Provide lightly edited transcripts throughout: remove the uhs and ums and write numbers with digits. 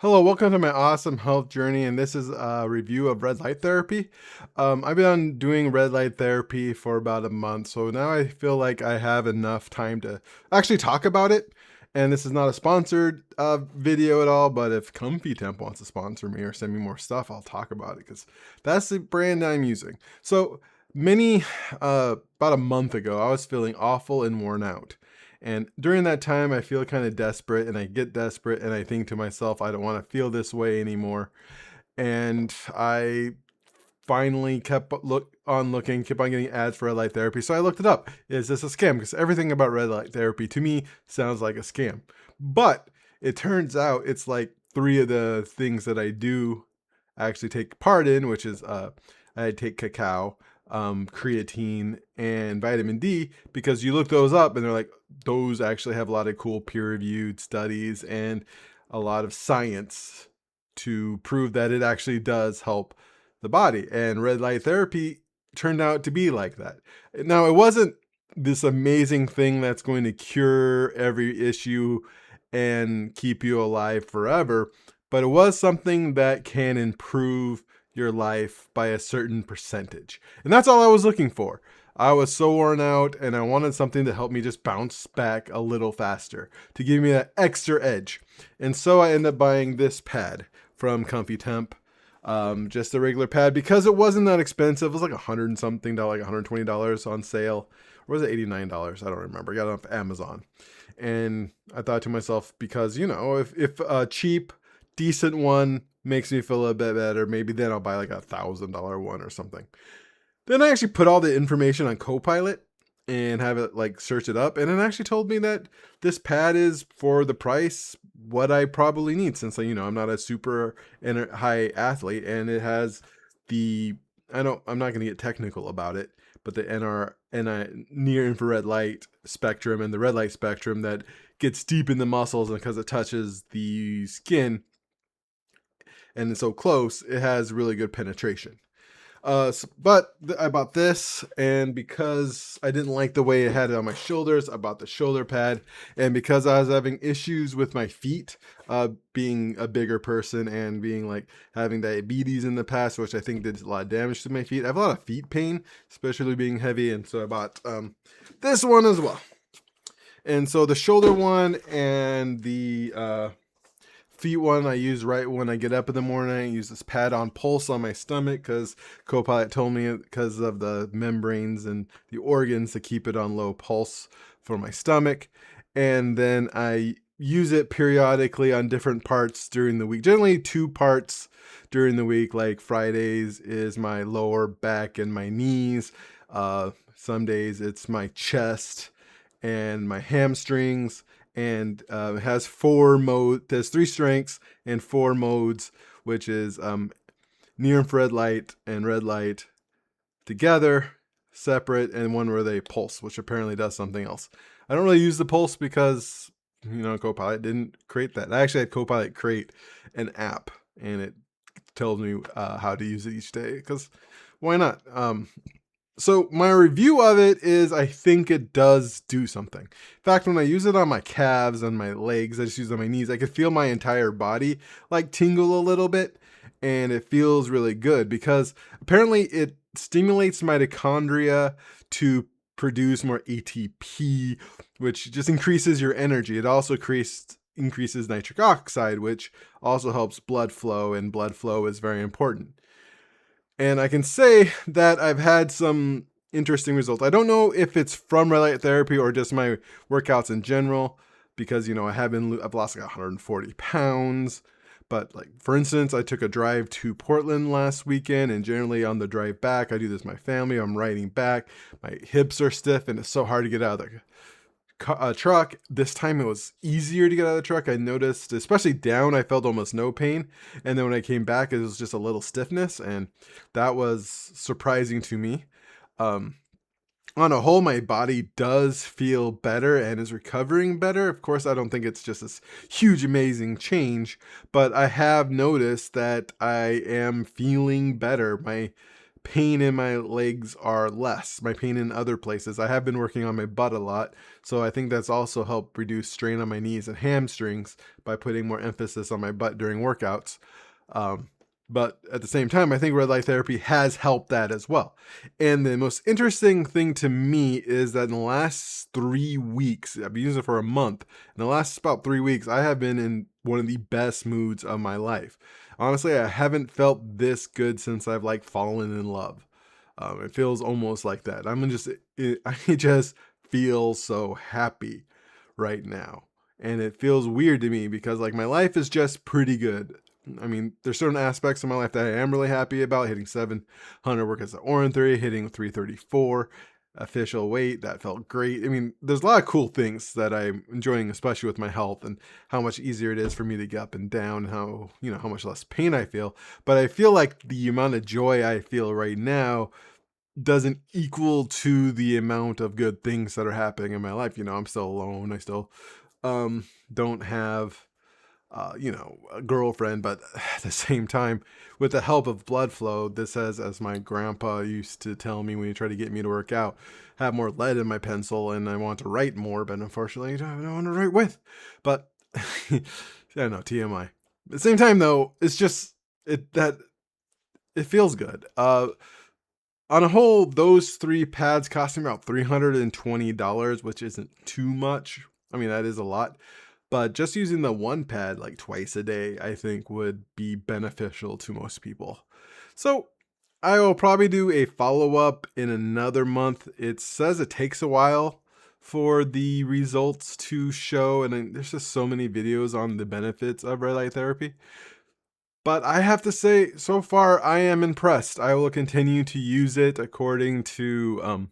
Hello, welcome to my awesome health journey, and this is a review of red light therapy. I've been doing red light therapy for about a month, so now I feel like I have enough time to actually talk about it. And this is not a sponsored video at all, but if Comfytemp wants to sponsor me or send me more stuff, I'll talk about it because that's the brand I'm using. So about a month ago, I was feeling awful and worn out. And during that time, I feel kind of desperate and I get desperate and I think to myself, I don't want to feel this way anymore. And I finally kept on getting ads for red light therapy. So I looked it up. Is this a scam? Because everything about red light therapy to me sounds like a scam. But it turns out it's like three of the things that I do actually take part in, which is I take cacao, creatine, and vitamin D, because you look those up and they're like, those actually have a lot of cool peer-reviewed studies and a lot of science to prove that it actually does help the body. And red light therapy turned out to be like that. Now, it wasn't this amazing thing that's going to cure every issue and keep you alive forever, but it was something that can improve your life by a certain percentage. And that's all I was looking for. I was so worn out and I wanted something to help me just bounce back a little faster, to give me that extra edge. And so I ended up buying this pad from Comfytemp. Just a regular pad because it wasn't that expensive. It was like $100 and something, like $120 on sale. Or was it $89? I don't remember. I got it off Amazon. And I thought to myself, because, if a cheap, decent one makes me feel a bit better, maybe then I'll buy like $1,000 one or something. Then I actually put all the information on Copilot and have it like search it up, and it actually told me that this pad is, for the price, what I probably need, since I'm not a super high athlete, and it has the I'm not going to get technical about it, but the near infrared light spectrum and the red light spectrum that gets deep in the muscles, and because it touches the skin and it's so close, it has really good penetration. I bought this, and because I didn't like the way it had it on my shoulders, I bought the shoulder pad. And because I was having issues with my feet, being a bigger person and being like having diabetes in the past, which I think did a lot of damage to my feet, I have a lot of feet pain, especially being heavy. And so I bought this one as well. And so the shoulder one and the feet one I use right when I get up in the morning. I use this pad on pulse on my stomach because Copilot told me, because of the membranes and the organs, to keep it on low pulse for my stomach. And then I use it periodically on different parts during the week. Generally 2 parts during the week. Like Fridays is my lower back and my knees. Some days it's my chest and my hamstrings. And it has 4 modes. There's 3 strengths and 4 modes, which is near infrared light and red light together, separate, and one where they pulse, which apparently does something else. I don't really use the pulse because Copilot didn't create that. I actually had Copilot create an app, and it tells me how to use it each day, because why not? So my review of it is, I think it does do something. In fact, when I use it on my calves and my legs, I just use it on my knees, I could feel my entire body like tingle a little bit, and it feels really good because apparently it stimulates mitochondria to produce more ATP, which just increases your energy. It also increases nitric oxide, which also helps blood flow, and blood flow is very important. And I can say that I've had some interesting results. I don't know if it's from red light therapy or just my workouts in general, because I've lost like 140 pounds. But like, for instance, I took a drive to Portland last weekend, and generally on the drive back, I do this with my family. I'm riding back. My hips are stiff, and it's so hard to get out of the truck. This time it was easier to get out of the truck. I noticed, especially down, I felt almost no pain. And then when I came back, it was just a little stiffness, and that was surprising to me. On a whole, my body does feel better and is recovering better. Of course, I don't think it's just this huge, amazing change, but I have noticed that I am feeling better. My pain in my legs are less. My pain in other places. I have been working on my butt a lot, so I think that's also helped reduce strain on my knees and hamstrings by putting more emphasis on my butt during workouts. Um, but at the same time, I think red light therapy has helped that as well. And the most interesting thing to me is that in the last 3 weeks, I've been using it for a month. In the last about 3 weeks, I have been in one of the best moods of my life. Honestly, I haven't felt this good since I've like fallen in love. It feels almost like that. I just feel so happy right now. And it feels weird to me because like my life is just pretty good. I mean, there's certain aspects of my life that I am really happy about. Hitting 700 workouts at Orin 3, hitting 334 official weight. That felt great. I mean, there's a lot of cool things that I'm enjoying, especially with my health and how much easier it is for me to get up and down, how, how much less pain I feel. But I feel like the amount of joy I feel right now doesn't equal to the amount of good things that are happening in my life. I'm still alone. I still don't have a girlfriend, but at the same time, with the help of blood flow, this has, as my grandpa used to tell me when he tried to get me to work out, have more lead in my pencil, and I want to write more, but unfortunately, I don't want to write with. But I know, TMI. At the same time, though, it's just it feels good. On a whole, those three pads cost me about $320, which isn't too much. I mean, that is a lot. But just using the one pad like twice a day, I think would be beneficial to most people. So I will probably do a follow-up in another month. It says it takes a while for the results to show, and there's just so many videos on the benefits of red light therapy. But I have to say, so far, I am impressed. I will continue to use it according to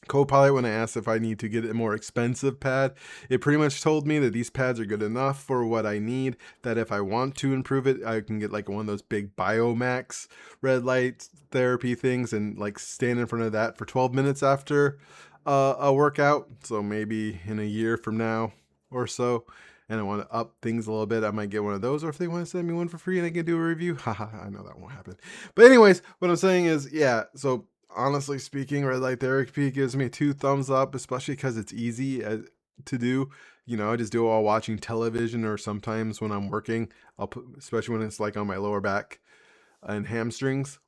Copilot. When I asked if I need to get a more expensive pad, it pretty much told me that these pads are good enough for what I need, that if I want to improve it, I can get like one of those big Biomax red light therapy things and like stand in front of that for 12 minutes after a workout. So maybe in a year from now or so, and I want to up things a little bit, I might get one of those. Or if they want to send me one for free and I can do a review, haha, I know that won't happen. But anyways, what I'm saying is, yeah, so honestly speaking, red light therapy gives me 2 thumbs up, especially because it's easy to do. I just do it while watching television, or sometimes when I'm working, especially when it's like on my lower back and hamstrings.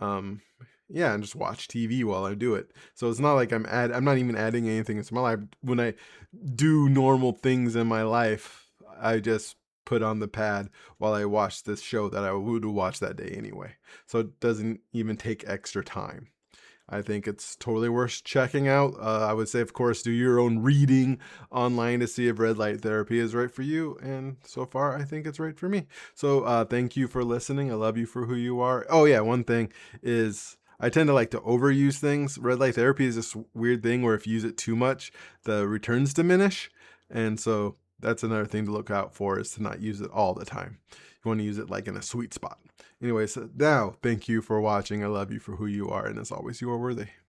Um, yeah, and just watch TV while I do it. So it's not like I'm not even adding anything into my life. When I do normal things in my life, I just put on the pad while I watch this show that I would watch that day anyway. So it doesn't even take extra time. I think it's totally worth checking out. I would say, of course, do your own reading online to see if red light therapy is right for you. And so far, I think it's right for me. So thank you for listening. I love you for who you are. Oh, yeah. One thing is I tend to like to overuse things. Red light therapy is this weird thing where if you use it too much, the returns diminish. And so that's another thing to look out for, is to not use it all the time. You want to use it like in a sweet spot. Anyways, now thank you for watching. I love you for who you are, and as always, you are worthy.